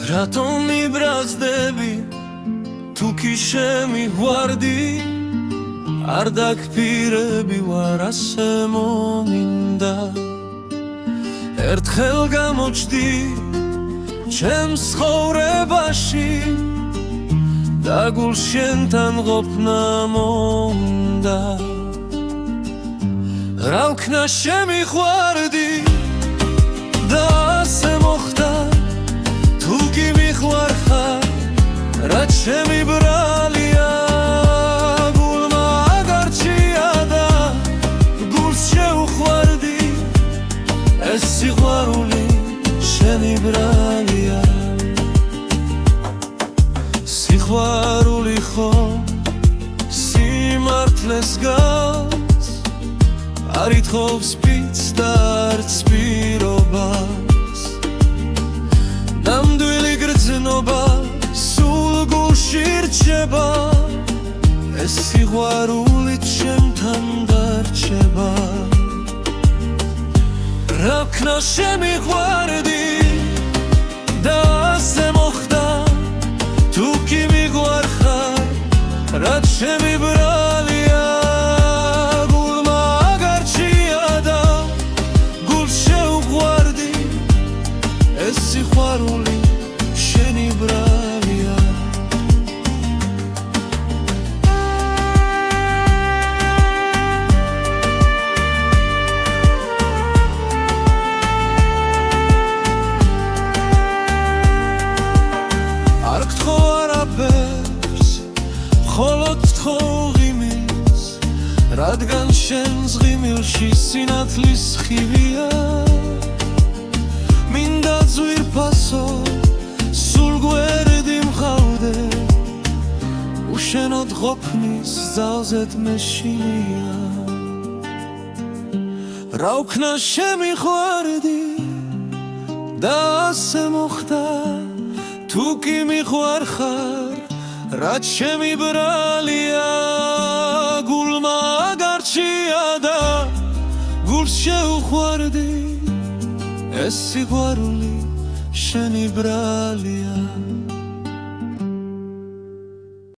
Raton mibrazdები თუ კი შემიგვარდი არ დაგფირები ვარ ასე მომინდა ერთხელ გამოჩდი ჩემს ცხოვრებაში და გულს შენთან ყოფნა მოუნდა რა ვქნა შემიყვარდი და ასე მოხდა თუ კი მიყვარ ხარ რაც შემიბრალია გულმა აგარჩია და გულს შეუყვარდი ეს სიყვარული შენი ბრალია სიყვარული ხო სიმართლეს გავს არ ითხოვს ფიცს და არც პირობას ნამდვილი გრძნობა სულ გულში რჩება ეს სიყვარულით ჩემთან დარჩება რა ვქნა შემიყვარდი და ასე მოხდა თუ კი მიყვარ ხარ რაც შემიბრალია გულმა აგარჩია და გულს შეუყვარდი ეს სიყვარული შენი ბრალია არ გთხოვ არაფერს მხოლოდ გთხოვ ღიმილს რადგან შენს ღიმილში სინათლის ხივია მინდა ძვირფასო სულ გვერდი მყავდე უშენოდ ყოფნის ძალზედ მეშინია რა ვქნა შემიყვარდი და ასე მოხდა თუ კი მიყვარ ხარ რაც შემიბრალია გულმა აგარჩია და გულს შეუყვარდი ეს სიყვარული შენი ბრალია